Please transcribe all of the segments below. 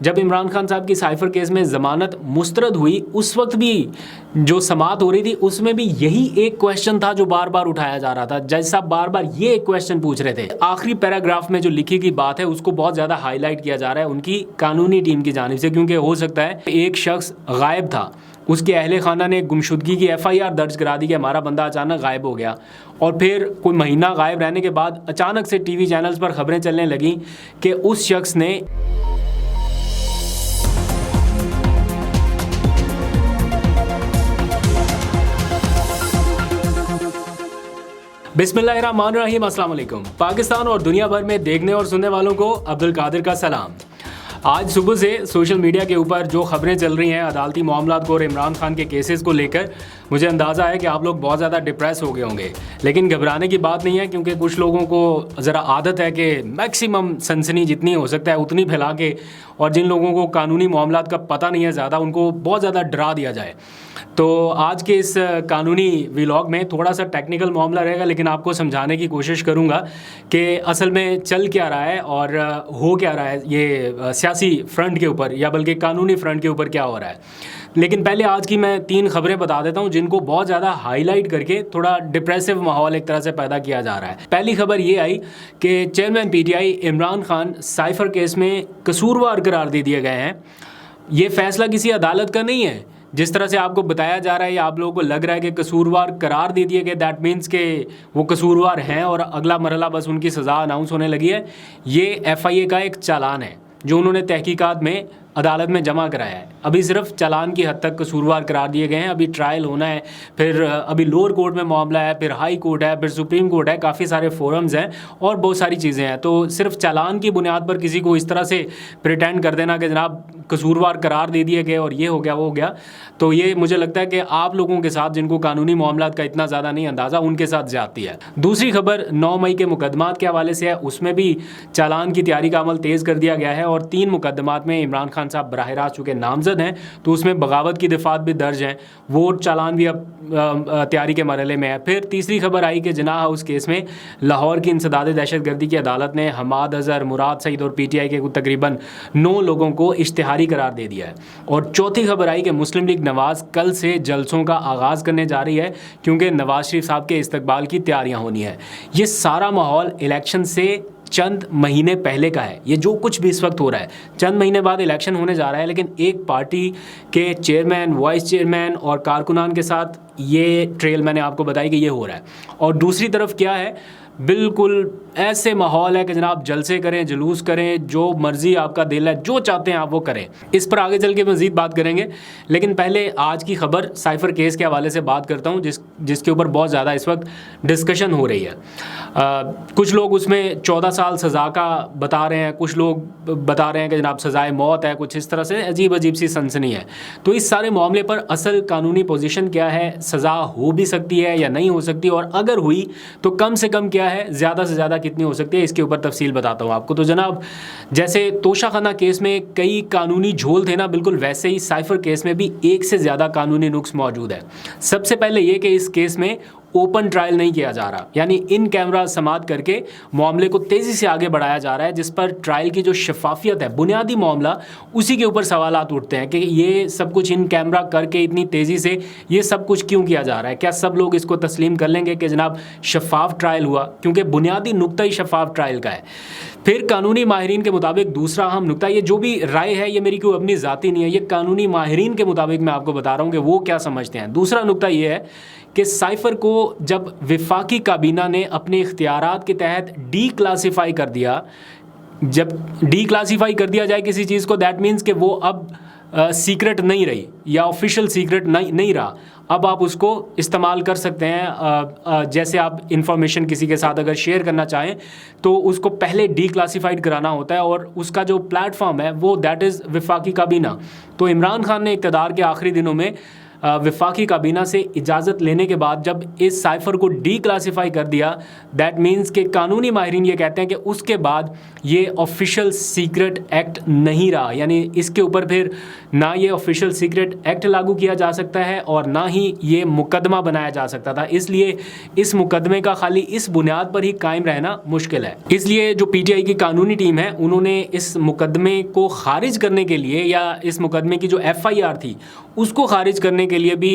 جب عمران خان صاحب کی سائفر کیس میں ضمانت مسترد ہوئی اس وقت بھی جو سماعت ہو رہی تھی اس میں بھی یہی ایک کویشچن تھا جو بار بار اٹھایا جا رہا تھا. جج صاحب بار بار یہ ایک کویشچن پوچھ رہے تھے. آخری پیراگراف میں جو لکھی گئی بات ہے اس کو بہت زیادہ ہائی لائٹ کیا جا رہا ہے ان کی قانونی ٹیم کی جانب سے, کیونکہ ہو سکتا ہے ایک شخص غائب تھا, اس کے اہل خانہ نے گمشدگی کی FIR درج کرا دی کہ ہمارا بندہ اچانک غائب ہو گیا, اور پھر کوئی مہینہ غائب رہنے کے بعد اچانک سے ٹی وی چینلز پر خبریں چلنے لگیں کہ اس شخص نے بسم اللہ الرحمن الرحیم. السلام علیکم. پاکستان اور دنیا بھر میں دیکھنے اور سننے والوں کو عبد القادر کا سلام. آج صبح سے سوشل میڈیا کے اوپر جو خبریں چل رہی ہیں عدالتی معاملات کو اور عمران خان کے کیسز کو لے کر, مجھے اندازہ ہے کہ آپ لوگ بہت زیادہ ڈپریس ہو گئے ہوں گے, لیکن گھبرانے کی بات نہیں ہے, کیونکہ کچھ لوگوں کو ذرا عادت ہے کہ میکسیمم سنسنی جتنی ہو سکتا ہے اتنی پھیلا کے, اور جن لوگوں کو قانونی معاملات کا پتہ نہیں ہے زیادہ ان کو بہت زیادہ ڈرا دیا جائے. تو آج کے اس قانونی ویلاگ میں تھوڑا سا ٹیکنیکل معاملہ رہے گا, لیکن آپ کو سمجھانے کی کوشش کروں گا کہ اصل میں چل کیا رہا ہے اور ہو کیا رہا ہے یہ سیاسی فرنٹ کے اوپر, یا بلکہ قانونی فرنٹ کے اوپر کیا ہو رہا ہے. لیکن پہلے آج کی میں 3 خبریں بتا دیتا ہوں جن کو بہت زیادہ ہائی لائٹ کر کے تھوڑا ڈپریسو ماحول ایک طرح سے پیدا کیا جا رہا ہے. پہلی خبر یہ آئی کہ chairman PTI Imran Khan cipher case میں قصوروار قرار دے دیے گئے ہیں. یہ فیصلہ کسی عدالت کا نہیں ہے جس طرح سے آپ کو بتایا جا رہا ہے, یا آپ لوگوں کو لگ رہا ہے کہ قصوروار قرار دے دیے گئے, دیٹ مینس کہ وہ قصوروار ہیں اور اگلا مرحلہ بس ان کی سزا اناؤنس ہونے لگی ہے. یہ FIA کا ایک چالان ہے جو انہوں نے تحقیقات میں عدالت میں جمع کرایا ہے. ابھی صرف چالان کی حد تک قصوروار قرار دیے گئے ہیں, ابھی ٹرائل ہونا ہے, پھر ابھی لوور کورٹ میں معاملہ ہے, پھر ہائی کورٹ ہے, پھر سپریم کورٹ ہے, کافی سارے فورمز ہیں اور بہت ساری چیزیں ہیں. تو صرف چالان کی بنیاد پر کسی کو اس طرح سے پریٹینڈ کر دینا کہ جناب قصوروار قرار دے دیے گئے اور یہ ہو گیا وہ ہو گیا, تو یہ مجھے لگتا ہے کہ آپ لوگوں کے ساتھ جن کو قانونی معاملات کا اتنا زیادہ نہیں اندازہ ان کے ساتھ زیادتی ہے. دوسری خبر 9 مئی کے مقدمات کے حوالے سے ہے, اس میں بھی چالان کی تیاری کا عمل تیز کر دیا گیا ہے اور 3 مقدمات میں عمران خان صاحب براہ راست چونکہ نامزد ہیں تو اس میں بغاوت کی دفعات بھی درج ہیں, وہ چالان بھی اب تیاری کے مرحلے میں ہے. پھر تیسری خبر آئی کہ جناح ہاؤس کیس میں لاہور کی انسداد دہشت گردی کی عدالت نے حماد اظہر, مراد سعید اور PTI کے تقریباً 9 لوگوں کو اشتہاری قرار دے دیا ہے. اور چوتھی خبر آئی کہ مسلم لیگ نواز کل سے جلسوں کا آغاز کرنے جا رہی ہے کیونکہ نواز شریف صاحب کے استقبال کی تیاریاں ہونی ہیں. یہ سارا ماحول الیکشن سے چند مہینے پہلے کا ہے. یہ جو کچھ بھی اس وقت ہو رہا ہے, چند مہینے بعد الیکشن ہونے جا رہا ہے, لیکن ایک پارٹی کے چیئرمین, وائس چیئرمین اور کارکنان کے ساتھ یہ ٹریل میں نے آپ کو بتائی کہ یہ ہو رہا ہے. اور دوسری طرف کیا ہے, بالکل ایسے ماحول ہے کہ جناب جلسے کریں, جلوس کریں, جو مرضی آپ کا دل ہے, جو چاہتے ہیں آپ وہ کریں. اس پر آگے چل کے مزید بات کریں گے, لیکن پہلے آج کی خبر سائفر کیس کے حوالے سے بات کرتا ہوں جس کے اوپر بہت زیادہ اس وقت ڈسکشن ہو رہی ہے. کچھ لوگ اس میں 14 سال سزا کا بتا رہے ہیں, کچھ لوگ بتا رہے ہیں کہ جناب سزائے موت ہے, کچھ اس طرح سے عجیب سی سنسنی ہے. تو اس سارے معاملے پر اصل قانونی پوزیشن کیا ہے, سزا ہو بھی سکتی ہے یا نہیں ہو سکتی, اور اگر ہوئی تو کم سے کم کیا ہے, زیادہ سے زیادہ کتنی ہو سکتی ہے, اس کے اوپر تفصیل بتاتا ہوں آپ کو. تو جناب جیسے توشہ خانہ کیس میں کئی قانونی جھول تھے نا, بالکل ویسے ہی سائفر کیس میں بھی ایک سے زیادہ قانونی نقص موجود ہے. سب سے پہلے یہ کہ اس کیس میں اوپن ٹرائل نہیں کیا جا رہا, یعنی ان کیمرہ سماعت کر کے معاملے کو تیزی سے آگے بڑھایا جا رہا ہے, جس پر ٹرائل کی جو شفافیت ہے, بنیادی معاملہ اسی کے اوپر سوالات اٹھتے ہیں کہ یہ سب کچھ ان کیمرہ کر کے اتنی تیزی سے یہ سب کچھ کیوں کیا جا رہا ہے. کیا سب لوگ اس کو تسلیم کر لیں گے کہ جناب شفاف ٹرائل ہوا, کیونکہ بنیادی نقطہ ہی شفاف ٹرائل کا ہے. پھر قانونی ماہرین کے مطابق دوسرا اہم نقطہ, یہ جو بھی رائے ہے یہ میری کوئی اپنی ذاتی نہیں ہے, یہ قانونی ماہرین کے مطابق میں آپ کو بتا رہا ہوں کہ وہ کیا سمجھتے ہیں. دوسرا نقطہ یہ ہے کہ سائفر کو جب وفاقی کابینہ نے اپنے اختیارات کے تحت ڈی کلاسیفائی کر دیا, جب ڈی کلاسیفائی کر دیا جائے کسی چیز کو, دیٹ مینس کہ وہ اب سیکرٹ نہیں رہی یا آفیشیل سیکرٹ نہیں رہا, اب آپ اس کو استعمال کر سکتے ہیں. جیسے آپ انفارمیشن کسی کے ساتھ اگر شیئر کرنا چاہیں تو اس کو پہلے ڈی کلاسیفائڈ کرانا ہوتا ہے, اور اس کا جو پلیٹ فارم ہے وہ دیٹ از وفاقی کابینہ. تو عمران خان نے اقتدار کے آخری دنوں میں वफाकी काबीना से इजाज़त लेने के बाद जब इस साइफ़र को डी क्लासीफाई कर दिया, दैट मीन्स कि कानूनी माहिरीन ये कहते हैं कि उसके बाद ये ऑफिशियल सीक्रेट एक्ट नहीं रहा, यानी इसके ऊपर फिर ना ये ऑफिशियल सीक्रेट एक्ट लागू किया जा सकता है और ना ही ये मुकदमा बनाया जा सकता था। इसलिए इस मुकदमे का खाली इस बुनियाद पर ही कायम रहना मुश्किल है। इसलिए जो पीटीआई की कानूनी टीम है उन्होंने इस मुकदमे को खारिज करने के लिए या इस मुकदमे की जो एफआईआर थी उसको खारिज करने के लिए भी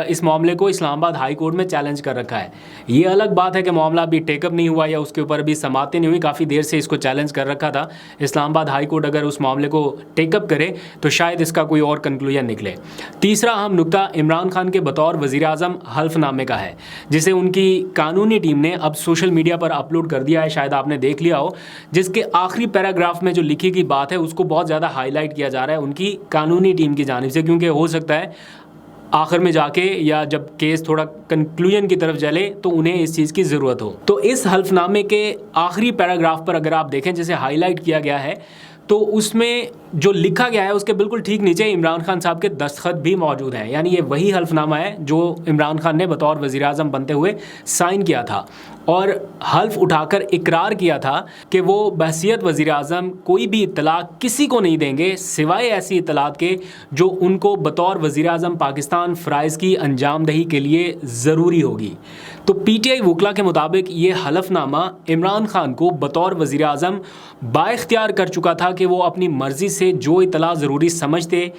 इस मामले को इस्लामाबाद हाई कोर्ट में चैलेंज कर रखा है। ये अलग बात है कि मामला अभी टेकअप नहीं हुआ या उसके ऊपर अभी समाप्ति नहीं हुई, काफ़ी देर से इसको चैलेंज कर रखा था। इस्लामाबाद हाई कोर्ट अगर उस मामले को टेकअप करे तो शायद इसका कोई और कंक्लूजन निकले। तीसरा अहम नुकता इमरान खान के बतौर वज़ीर आज़म हल्फनामे का है, जिसे उनकी कानूनी टीम ने अब सोशल मीडिया पर अपलोड कर दिया है, शायद आपने देख लिया हो, जिसके आखिरी पैराग्राफ में जो लिखी गई बात है उसको बहुत ज़्यादा हाईलाइट किया जा रहा है उनकी कानूनी टीम की जानिब से, क्योंकि हो सकता है आखिर में जाके या जब केस थोड़ा कंक्लूजन की तरफ चले तो उन्हें इस चीज़ की ज़रूरत हो। तो इस हल्फनामे के आखिरी पैराग्राफ पर अगर आप देखें जिसे हाईलाइट किया गया है तो उसमें जो लिखा गया है उसके बिल्कुल ठीक नीचे इमरान खान साहब के दस्तखत भी मौजूद हैं, यानी ये वही हल्फनामा है जो इमरान खान ने बतौर वज़ीर आज़म बनते हुए साइन किया था और हल्फ उठाकर इकरार किया था कि वो बहसियत वज़ीर आज़म कोई भी इत्तला किसी को नहीं देंगे सिवाय ऐसी इत्तलात के जो उनको बतौर वज़ीर आज़म पाकिस्तान फ़राइज़ की अंजाम दही के लिए ज़रूरी होगी। तो पीटीआई वकला के मुताबिक ये हलफनामा इमरान खान को बतौर वज़ीर आज़म बाइख्तियार कर चुका था कि वो अपनी मर्ज़ी से जो इत्तला ज़रूरी समझते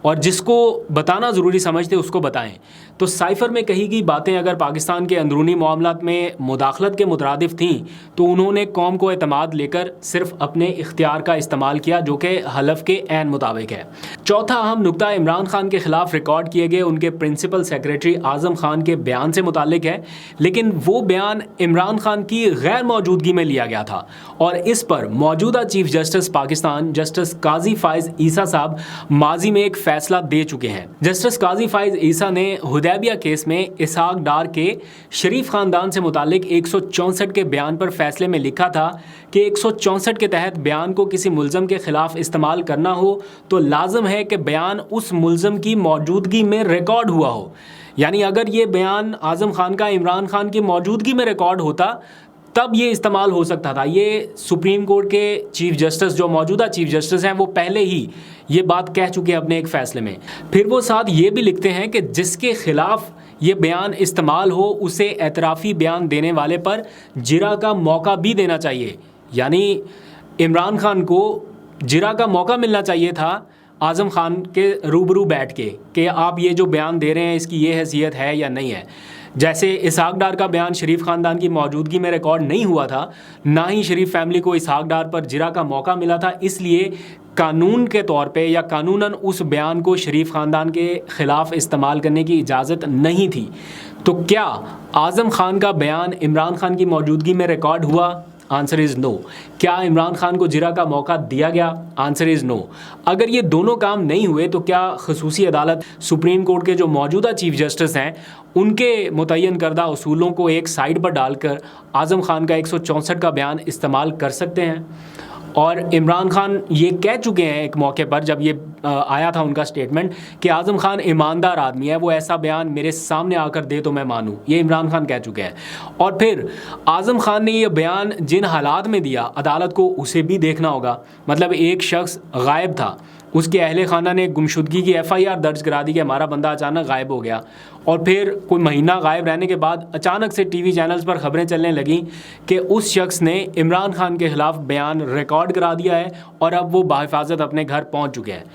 और जिसको बताना ज़रूरी समझते उसको बताएं। तो साइफ़र में कही गई बातें अगर पाकिस्तान के अंदरूनी मामलात में मुदाखलत के मुतरादिफ थीं तो उन्होंने कौम को एतमाद लेकर सिर्फ अपने इख्तियार का इस्तेमाल किया, जो कि हलफ के ऐन मुताबिक है। चौथा अहम नुकता इमरान खान के ख़िलाफ़ रिकॉर्ड किए गए उनके प्रिंसिपल सेक्रेटरी आज़म खान के बयान से मुतालिक है, लेकिन वो बयान इमरान खान की गैर मौजूदगी में लिया गया था और इस पर मौजूदा चीफ जस्टिस पाकिस्तान जस्टिस काजी फ़ाइज़ ईसा साहब माजी में एक फैसला दे चुके हैं। जस्टिस काजी फ़ाइज़ ईसा ने हुदैबिया केस में इसहाक डार के शरीफ ख़ानदान से मुतालिक 164 के बयान पर फैसले में लिखा था कि 164 के तहत बयान को किसी मुल्ज़म के ख़िलाफ़ इस्तेमाल करना हो तो लाजम है कि बयान उस मुल्ज़म की मौजूदगी में रिकॉर्ड हुआ हो। यानी अगर ये बयान आज़म खान का इमरान खान की मौजूदगी में रिकॉर्ड होता तब ये इस्तेमाल हो सकता था। ये सुप्रीम कोर्ट के चीफ जस्टिस जो मौजूदा चीफ जस्टिस हैं वो पहले ही ये बात कह चुके हैं अपने एक फ़ैसले में। फिर वो साथ ये भी लिखते हैं कि जिसके ख़िलाफ़ ये बयान इस्तेमाल हो उसे एतराफ़ी बयान देने वाले पर जिरा का मौका भी देना चाहिए। यानी इमरान खान को जिरा का मौका मिलना चाहिए था आज़म खान के रूबरू बैठ के कि आप ये जो बयान दे रहे हैं इसकी ये हैसियत है या नहीं है। जैसे इसहाक डार का बयान शरीफ ख़ानदान की मौजूदगी में रिकॉर्ड नहीं हुआ था, ना ही शरीफ फैमिली को इसहाक डार पर जिरा का मौका मिला था, इसलिए कानून के तौर पे या कानूनन उस बयान को शरीफ ख़ानदान के ख़िलाफ़ इस्तेमाल करने की इजाज़त नहीं थी। तो क्या आज़म खान का बयान इमरान खान की मौजूदगी में रिकॉर्ड हुआ? Answer is no. क्या इमरान खान को जिरा का मौका दिया गया? Answer is no. अगर ये दोनों काम नहीं हुए तो क्या खसूसी अदालत सुप्रीम कोर्ट के जो मौजूदा चीफ जस्टिस हैं उनके मुतय्यन करदा उसूलों को एक साइड पर डालकर आज़म खान का 164 का बयान इस्तेमाल कर सकते हैं? और इमरान खान ये कह चुके हैं एक मौके पर जब ये आया था उनका स्टेटमेंट कि आज़म खान ईमानदार आदमी है, वो ऐसा बयान मेरे सामने आकर दे तो मैं मानूँ, ये इमरान खान कह चुके हैं। और फिर आज़म खान ने ये बयान जिन हालात में दिया अदालत को उसे भी देखना होगा। मतलब एक शख्स गायब था, उसके अहले खाना ने गुमशुदगी की एफआईआर दर्ज करा दी कि हमारा बंदा अचानक गायब हो गया, और फिर कोई महीना गायब रहने के बाद अचानक से टीवी चैनल्स पर ख़बरें चलने लगीं कि उस शख्स ने इमरान खान के ख़िलाफ़ बयान रिकॉर्ड करा दिया है और अब वो बाहिफाजत अपने घर पहुंच चुके हैं।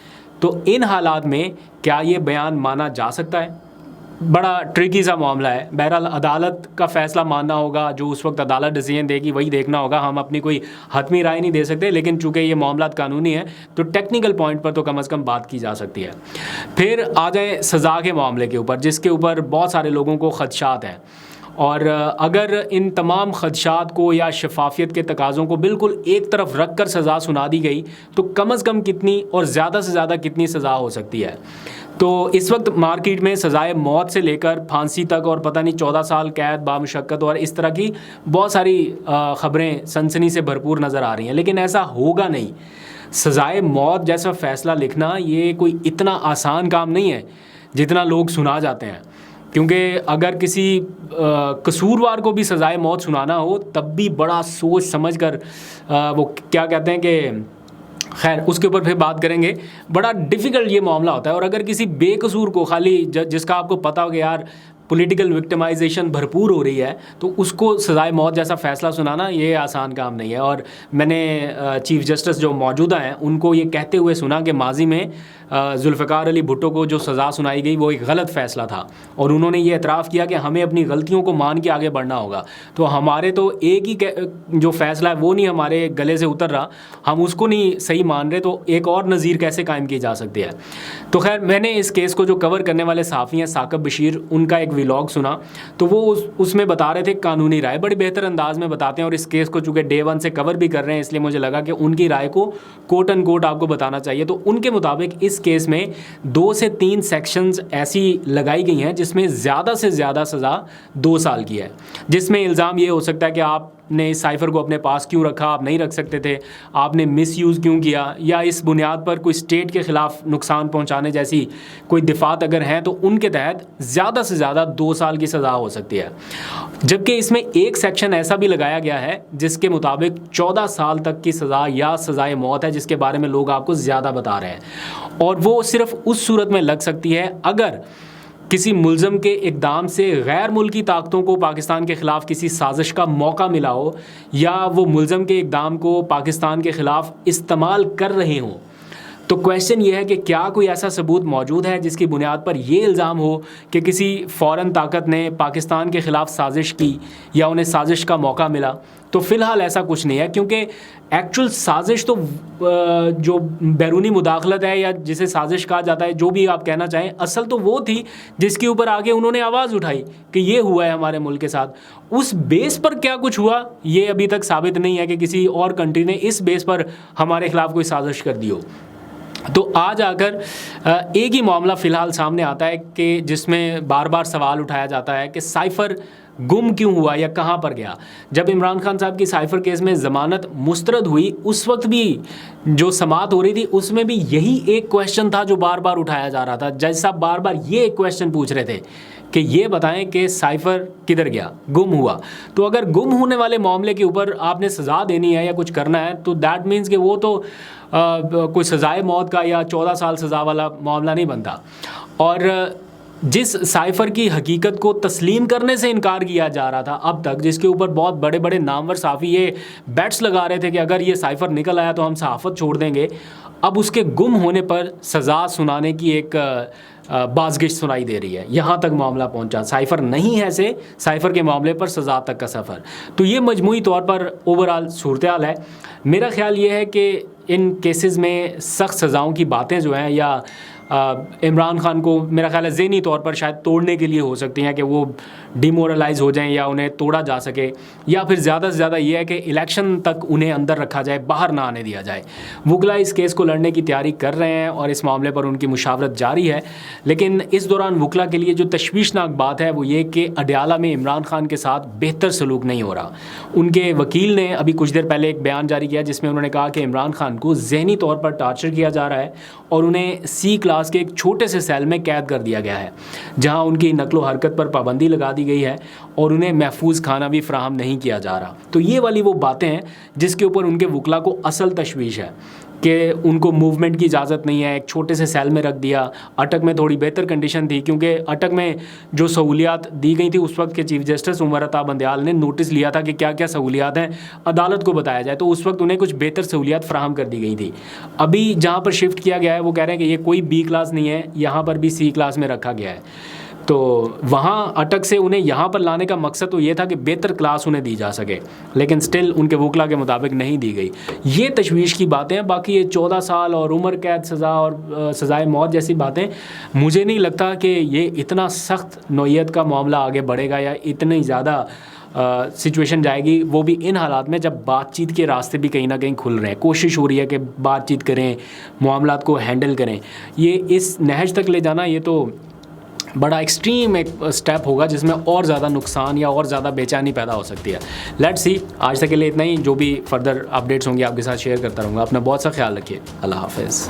तो इन हालात में क्या ये बयान माना जा सकता है? बड़ा ट्रिकी सा मामला है। बहरहाल अदालत का फ़ैसला मानना होगा, जो उस वक्त अदालत डिसीजन देगी वही देखना होगा। हम अपनी कोई हतमी राय नहीं दे सकते, लेकिन चूँकि ये मामला कानूनी है तो टेक्निकल पॉइंट पर तो कम अज़ कम बात की जा सकती है। फिर आ जाए सज़ा के मामले के ऊपर, जिसके ऊपर बहुत सारे लोगों को ख़दशात हैं, और अगर इन तमाम ख़दशात को या शफाफियत के तकाज़ों को बिल्कुल एक तरफ रख कर सज़ा सुना दी गई तो कम अज़ कम कितनी और ज़्यादा से ज़्यादा कितनी सज़ा हो सकती है? तो इस वक्त मार्केट में सज़ाए मौत से लेकर फांसी तक और पता नहीं 14 साल कैद बामुशक्कत और इस तरह की बहुत सारी ख़बरें सनसनी से भरपूर नज़र आ रही हैं, लेकिन ऐसा होगा नहीं। सज़ाए मौत जैसा फ़ैसला लिखना ये कोई इतना आसान काम नहीं है। जितना लोग सुना जाते हैं, क्योंकि अगर किसी कसूरवार को भी सज़ाए मौत सुनाना हो तब भी बड़ा सोच समझ कर वो क्या कहते हैं कि खैर उसके ऊपर फिर बात करेंगे, बड़ा डिफ़िकल्ट ये मामला होता है। और अगर किसी बेकसूर को खाली जिसका आपको पता हो कि यार पॉलिटिकल विक्टिमाइजेशन भरपूर हो रही है, तो उसको सज़ाए मौत जैसा फ़ैसला सुनाना ये आसान काम नहीं है। और मैंने चीफ़ जस्टिस जो मौजूदा हैं उनको ये कहते हुए सुना कि माजी में जुल्फ़िकार अली भुट्टो को जो सज़ा सुनाई गई वो एक गलत फ़ैसला था, और उन्होंने ये एतराफ़ किया कि हमें अपनी गलतियों को मान के आगे बढ़ना होगा। तो हमारे तो एक ही जो फ़ैसला है वो नहीं हमारे गले से उतर रहा, हम उसको नहीं सही मान रहे, तो एक और नज़ीर कैसे कायम की जा सकती है। तो खैर मैंने इस केस को जो कवर करने वाले साफ़ी हैं साकिब बशीर, उनका एक व्लॉग सुना, तो वो उसमें बता रहे थे कानूनी राय बड़ी बेहतर अंदाज में बताते हैं। और इस केस को चूँकि डे 1 से कवर भी कर रहे हैं, इसलिए मुझे लगा कि उनकी राय को कोट एंड कोट आपको बताना चाहिए। तो उनके मुताबिक इस केस में 2 से 3 सेक्शंस ऐसी लगाई गई हैं जिसमें ज़्यादा से ज़्यादा सज़ा 2 साल की है, जिसमें इल्ज़ाम ये हो सकता है कि आपने इस साइफ़र को अपने पास क्यों रखा, आप नहीं रख सकते थे, आपने मिसयूज़ क्यों किया, या इस बुनियाद पर कोई स्टेट के ख़िलाफ़ नुकसान पहुंचाने जैसी कोई दिफ़ात अगर हैं तो उनके तहत ज़्यादा से ज़्यादा 2 साल की सज़ा हो सकती है। जबकि इसमें एक सेक्शन ऐसा भी लगाया गया है जिसके मुताबिक 14 साल तक की सज़ा या सज़ाए मौत है, जिसके बारे में लोग आपको ज़्यादा बता रहे हैं, और वो सिर्फ़ उस सूरत में लग सकती है अगर किसी मुल्ज़म के इक़दाम से गैर मुल्की ताकतों को पाकिस्तान के ख़िलाफ़ किसी साजिश का मौका मिला हो, या वो मुल्ज़म के इक़दाम को पाकिस्तान के ख़िलाफ़ इस्तेमाल कर रहे हों। तो क्वेश्चन ये है कि क्या कोई ऐसा सबूत मौजूद है जिसकी बुनियाद पर ये इल्ज़ाम हो कि किसी फ़ॉरेन ताकत ने पाकिस्तान के ख़िलाफ़ साजिश की या उन्हें साजिश का मौका मिला। तो फ़िलहाल ऐसा कुछ नहीं है, क्योंकि एक्चुअल साजिश तो जो बैरूनी मुदाखलत है या जिसे साजिश कहा जाता है, जो भी आप कहना चाहें, असल तो वो थी जिसके ऊपर आगे उन्होंने आवाज़ उठाई कि ये हुआ है हमारे मुल्क के साथ। उस बेस पर क्या कुछ हुआ ये अभी तक साबित नहीं है कि किसी और कंट्री ने इस बेस पर हमारे ख़िलाफ़ कोई साजिश कर दी हो। तो आज आकर एक ही मामला फ़िलहाल सामने आता है कि जिसमें बार बार सवाल उठाया जाता है कि साइफ़र गुम क्यों हुआ या कहाँ पर गया। जब इमरान खान साहब की साइफ़र केस में ज़मानत मुस्तरद हुई, उस वक्त भी जो समाअत हो रही थी उसमें भी यही एक क्वेश्चन था जो बार बार उठाया जा रहा था। जज साहब बार बार ये एक क्वेश्चन पूछ रहे थे कि ये बताएं कि साइफ़र किधर गया, गुम हुआ। तो अगर गुम होने वाले मामले के ऊपर आपने सज़ा देनी है या कुछ करना है, तो दैट मीन्स कि वो तो कोई सज़ाए मौत का या 14 साल सज़ा वाला मामला नहीं बनता। और जिस साइफ़र की हकीकत को तस्लीम करने से इनकार किया जा रहा था अब तक, जिसके ऊपर बहुत बड़े बड़े नामवर साफ़ी ये बेट्स लगा रहे थे कि अगर ये साइफ़र निकल आया तो हम सहाफ़त छोड़ देंगे, अब उसके गुम होने पर सज़ा सुनाने की एक बाज़गिश्त सुनाई दे रही है। यहाँ तक मामला पहुँचा, साइफ़र नहीं है से साइफ़र के मामले पर सज़ा तक का सफ़र। तो ये मजमूई तौर पर ओवरऑल सूरत हाल है। मेरा ख़्याल ये है कि इन केसेस में सख्त सज़ाओं की बातें जो हैं या इमरान खान को मेरा ख़्याल है ज़हनी तौर पर शायद तोड़ने के लिए हो सकती हैं कि वो डिमोरलाइज़ हो जाएं या उन्हें तोड़ा जा सके, या फिर ज़्यादा से ज़्यादा ये है कि इलेक्शन तक उन्हें अंदर रखा जाए, बाहर ना आने दिया जाए। वकला इस केस को लड़ने की तैयारी कर रहे हैं और इस मामले पर उनकी मुशावरत जारी है, लेकिन इस दौरान वकला के लिए जो तशवीशनाक बात है वो ये कि अडयाला में इमरान खान के साथ बेहतर सलूक नहीं हो रहा। उनके वकील ने अभी कुछ देर पहले एक बयान जारी किया जिसमें उन्होंने कहा कि इमरान खान को ज़हनी तौर पर टार्चर किया जा रहा है और उन्हें C क्लास के एक छोटे से सेल में कैद कर दिया गया है, जहां उनकी नकलो हरकत पर पाबंदी लगा दी गई है और उन्हें महफूज खाना भी फराहम नहीं किया जा रहा। तो ये वाली वो बातें हैं जिसके ऊपर उनके वकला को असल तशवीश है कि उनको मूवमेंट की इजाज़त नहीं है, एक छोटे से सेल में रख दिया। अटक में थोड़ी बेहतर कंडीशन थी, क्योंकि अटक में जो सहूलियात दी गई थी उस वक्त के चीफ जस्टिस उमर अता बंदयाल ने नोटिस लिया था कि क्या क्या सहूलियात हैं अदालत को बताया जाए, तो उस वक्त उन्हें कुछ बेहतर सहूलियात फराहम कर दी गई थी। अभी जहाँ पर शिफ्ट किया गया है वो कह रहे हैं कि ये कोई B क्लास नहीं है, यहाँ पर भी C क्लास में रखा गया है। तो वहाँ अटक से उन्हें यहाँ पर लाने का मकसद तो ये था कि बेहतर क्लास उन्हें दी जा सके, लेकिन स्टिल उनके वकला के मुताबिक नहीं दी गई। ये तशवीश की बातें हैं। बाकी ये 14 साल और उम्र कैद सज़ा और सज़ाए मौत जैसी बातें, मुझे नहीं लगता कि ये इतना सख्त नौइयत का मामला आगे बढ़ेगा या इतनी ज़्यादा सिचुएशन जाएगी, वो भी इन हालात में जब बातचीत के रास्ते भी कहीं ना कहीं खुल रहे हैं। कोशिश हो रही है कि बातचीत करें, मामलात को हैंडल करें। ये इस नहज तक ले जाना ये तो बड़ा एक्सट्रीम एक स्टेप होगा जिसमें और ज़्यादा नुकसान या और ज़्यादा बेचैनी पैदा हो सकती है। Let's see. आज तक के लिए इतना ही। जो भी फर्दर अपडेट्स होंगी आपके साथ शेयर करता रहूँगा। अपना बहुत सा ख्याल रखिए। अल्लाह हाफ़िज़।